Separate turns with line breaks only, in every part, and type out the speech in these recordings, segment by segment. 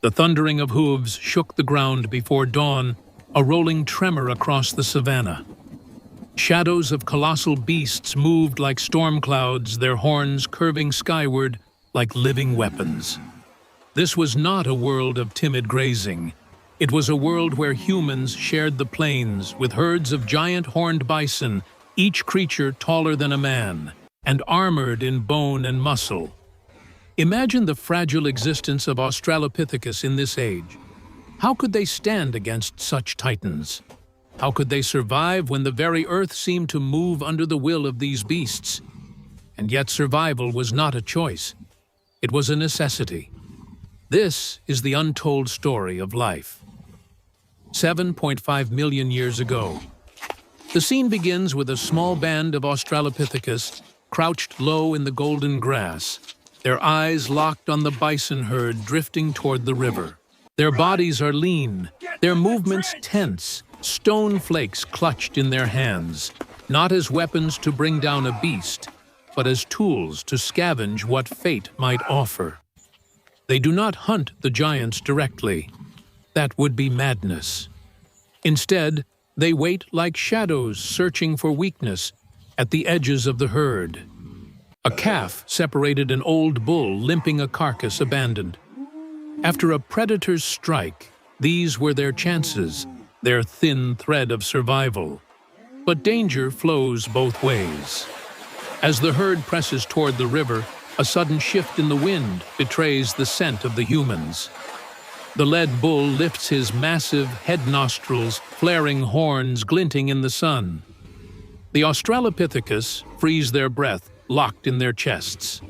The thundering of hooves shook the ground before dawn, a rolling tremor across the savannah. Shadows of colossal beasts moved like storm clouds, their horns curving skyward like living weapons. This was not a world of timid grazing. It was a world where humans shared the plains with herds of giant horned bison, each creature taller than a man, and armored in bone and muscle. Imagine the fragile existence of Australopithecus in this age. How could they stand against such titans? How could they survive when the very earth seemed to move under the will of these beasts? And yet survival was not a choice. It was a necessity. This is the untold story of life. 7.5 million years ago. The scene begins with a small band of Australopithecus crouched low in the golden grass, their eyes locked on the bison herd drifting toward the river. Their bodies are lean, their movements tense, stone flakes clutched in their hands, not as weapons to bring down a beast, but as tools to scavenge what fate might offer. They do not hunt the giants directly. That would be madness. Instead, they wait like shadows searching for weakness at the edges of the herd. A calf separated an old bull limping a carcass abandoned. After a predator's strike, these were their chances, their thin thread of survival. But danger flows both ways. As the herd presses toward the river, a sudden shift in the wind betrays the scent of the humans. The lead bull lifts his massive head nostrils, flaring horns glinting in the sun. The Australopithecus freeze their breath, locked in their chests.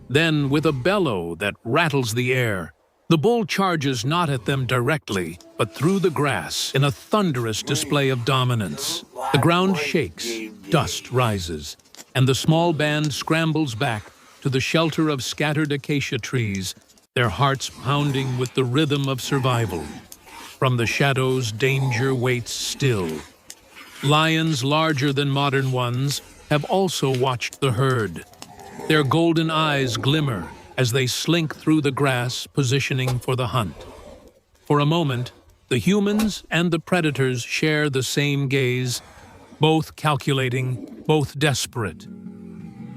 Then, with a bellow that rattles the air, the bull charges not at them directly, but through the grass in a thunderous display of dominance. The ground shakes, dust rises, and the small band scrambles back to the shelter of scattered acacia trees, their hearts pounding with the rhythm of survival. From the shadows, danger waits still. Lions larger than modern ones have also watched the herd. Their golden eyes glimmer as they slink through the grass, positioning for the hunt. For a moment, the humans and the predators share the same gaze, both calculating, both desperate.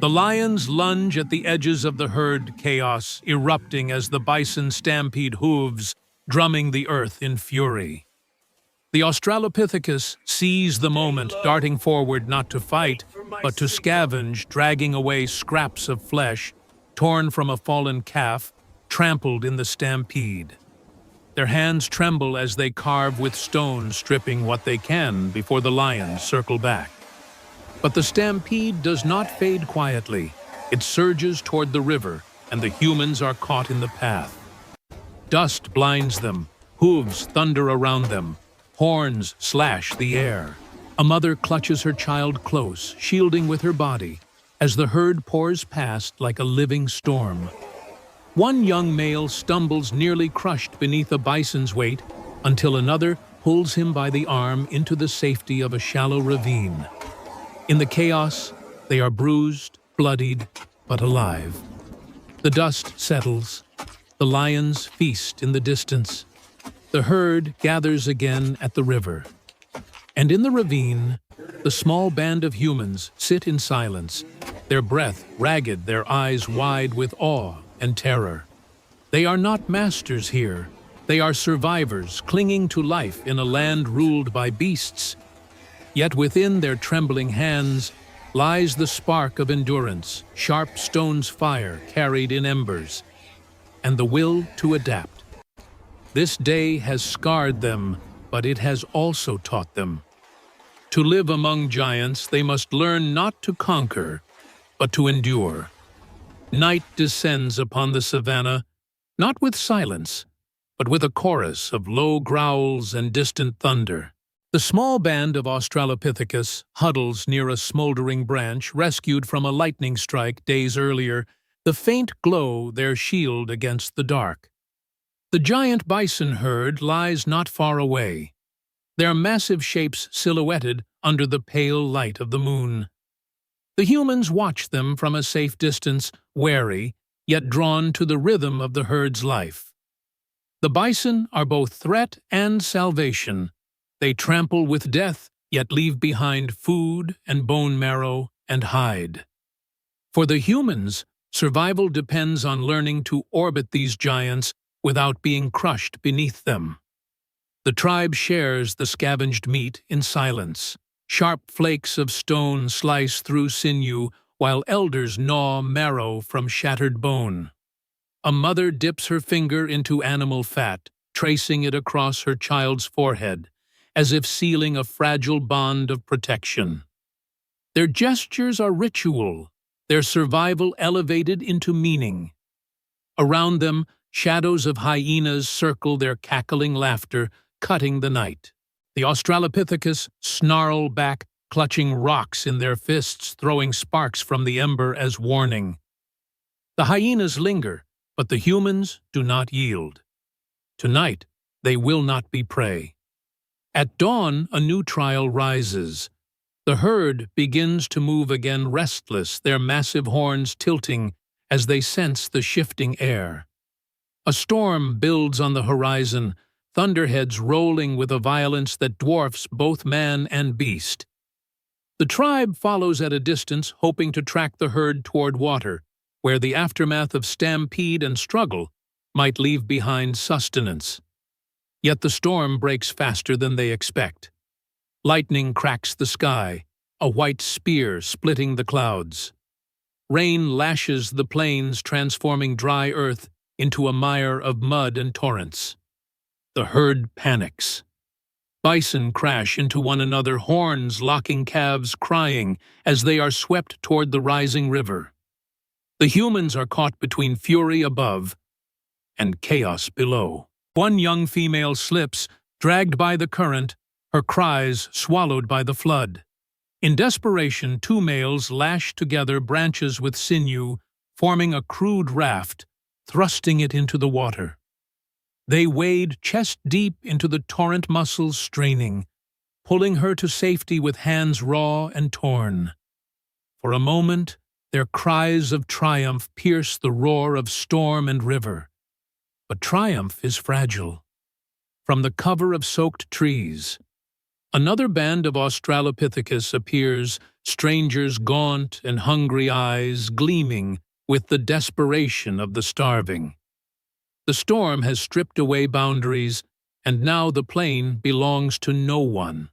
The lions lunge at the edges of the herd chaos, erupting as the bison stampede hooves, drumming the earth in fury. The Australopithecus seize the moment, darting forward not to fight, but to scavenge, dragging away scraps of flesh, torn from a fallen calf, trampled in the stampede. Their hands tremble as they carve with stone, stripping what they can before the lions circle back. But the stampede does not fade quietly. It surges toward the river, and the humans are caught in the path. Dust blinds them, hooves thunder around them, horns slash the air. A mother clutches her child close, shielding with her body, as the herd pours past like a living storm. One young male stumbles, nearly crushed beneath a bison's weight, until another pulls him by the arm into the safety of a shallow ravine. In the chaos, they are bruised, bloodied, but alive. The dust settles. The lions feast in the distance. The herd gathers again at the river. And in the ravine, the small band of humans sit in silence, their breath ragged, their eyes wide with awe and terror. They are not masters here. They are survivors clinging to life in a land ruled by beasts. Yet within their trembling hands lies the spark of endurance, sharp stone's fire carried in embers, and the will to adapt. This day has scarred them, but it has also taught them. To live among giants, they must learn not to conquer, but to endure. Night descends upon the savannah, not with silence, but with a chorus of low growls and distant thunder. The small band of Australopithecus huddles near a smoldering branch rescued from a lightning strike days earlier, the faint glow their shield against the dark. The giant bison herd lies not far away, their massive shapes silhouetted under the pale light of the moon. The humans watch them from a safe distance, wary, yet drawn to the rhythm of the herd's life. The bison are both threat and salvation. They trample with death, yet leave behind food and bone marrow and hide. For the humans, survival depends on learning to orbit these giants without being crushed beneath them. The tribe shares the scavenged meat in silence. Sharp flakes of stone slice through sinew, while elders gnaw marrow from shattered bone. A mother dips her finger into animal fat, tracing it across her child's forehead, as if sealing a fragile bond of protection. Their gestures are ritual, their survival elevated into meaning. Around them, shadows of hyenas circle their cackling laughter, cutting the night. The Australopithecus snarl back, clutching rocks in their fists, throwing sparks from the ember as warning. The hyenas linger, but the humans do not yield. Tonight, they will not be prey. At dawn, a new trial rises. The herd begins to move again, restless, their massive horns tilting as they sense the shifting air. A storm builds on the horizon, thunderheads rolling with a violence that dwarfs both man and beast. The tribe follows at a distance, hoping to track the herd toward water, where the aftermath of stampede and struggle might leave behind sustenance. Yet the storm breaks faster than they expect. Lightning cracks the sky, a white spear splitting the clouds. Rain lashes the plains, transforming dry earth into a mire of mud and torrents. The herd panics. Bison crash into one another, horns locking calves, crying as they are swept toward the rising river. The humans are caught between fury above and chaos below. One young female slips, dragged by the current, her cries swallowed by the flood. In desperation, two males lash together branches with sinew, forming a crude raft, thrusting it into the water. They wade chest-deep into the torrent, muscles straining, pulling her to safety with hands raw and torn. For a moment, their cries of triumph pierce the roar of storm and river. But triumph is fragile. From the cover of soaked trees, another band of Australopithecus appears, strangers' gaunt and hungry eyes gleaming with the desperation of the starving. The storm has stripped away boundaries, and now the plain belongs to no one.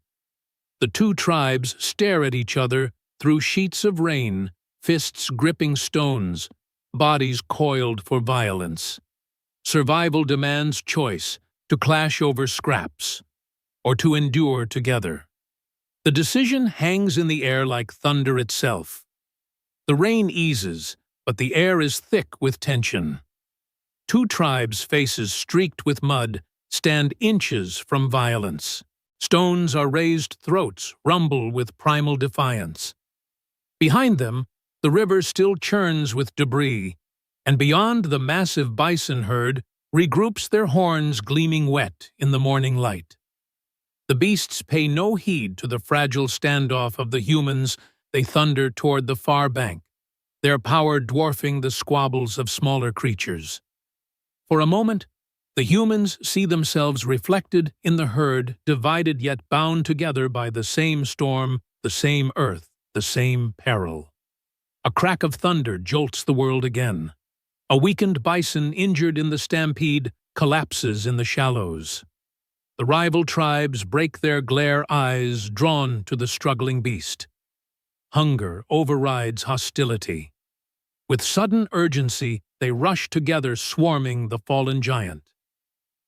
The two tribes stare at each other through sheets of rain, fists gripping stones, bodies coiled for violence. Survival demands choice, to clash over scraps, or to endure together. The decision hangs in the air like thunder itself. The rain eases, but the air is thick with tension. Two tribes' faces streaked with mud stand inches from violence. Stones are raised, throats rumble with primal defiance. Behind them, the river still churns with debris, and beyond the massive bison herd regroups, their horns gleaming wet in the morning light. The beasts pay no heed to the fragile standoff of the humans. They thunder toward the far bank, their power dwarfing the squabbles of smaller creatures. For a moment, the humans see themselves reflected in the herd, divided yet bound together by the same storm, the same earth, the same peril. A crack of thunder jolts the world again. A weakened bison injured in the stampede collapses in the shallows. The rival tribes break their glare eyes, drawn to the struggling beast. Hunger overrides hostility. With sudden urgency, they rush together, swarming the fallen giant.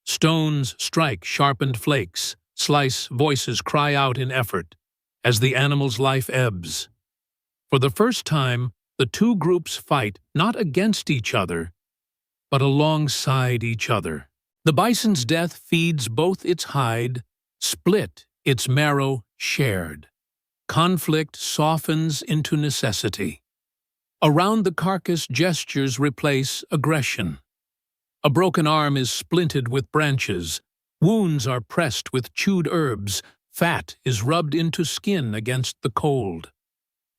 Stones strike sharpened flakes, slice, voices cry out in effort as the animal's life ebbs. For the first time, the two groups fight not against each other, but alongside each other. The bison's death feeds both its hide, split, its marrow shared. Conflict softens into necessity. Around the carcass, gestures replace aggression. A broken arm is splinted with branches. Wounds are pressed with chewed herbs. Fat is rubbed into skin against the cold.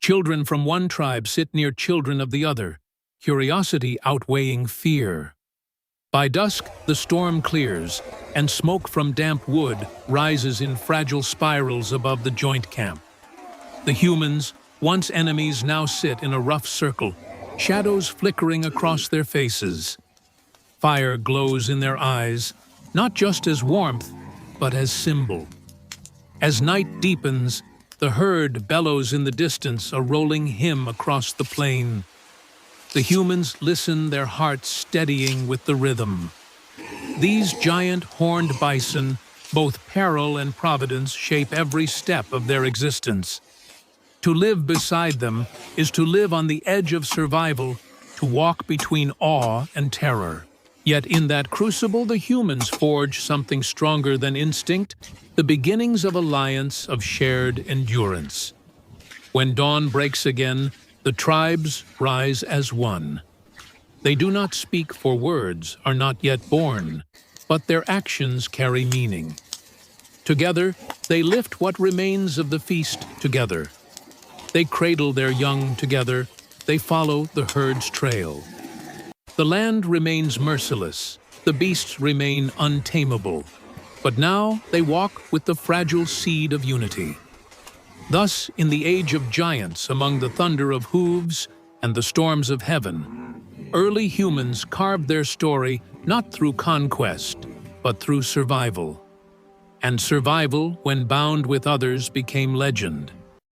Children from one tribe sit near children of the other, curiosity outweighing fear. By dusk, the storm clears, and smoke from damp wood rises in fragile spirals above the joint camp. The humans, once enemies, now sit in a rough circle, shadows flickering across their faces. Fire glows in their eyes, not just as warmth, but as symbol. As night deepens, the herd bellows in the distance, a rolling hymn across the plain. The humans listen, their hearts steadying with the rhythm. These giant horned bison, both peril and providence, shape every step of their existence. To live beside them is to live on the edge of survival, to walk between awe and terror. Yet in that crucible, the humans forge something stronger than instinct, the beginnings of alliance, of shared endurance. When dawn breaks again, the tribes rise as one. They do not speak, for words are not yet born, but their actions carry meaning. Together, they lift what remains of the feast together. They cradle their young together, they follow the herd's trail. The land remains merciless, the beasts remain untamable, but now they walk with the fragile seed of unity. Thus, in the age of giants, among the thunder of hooves and the storms of heaven, early humans carved their story not through conquest, but through survival. And survival, when bound with others, became legend.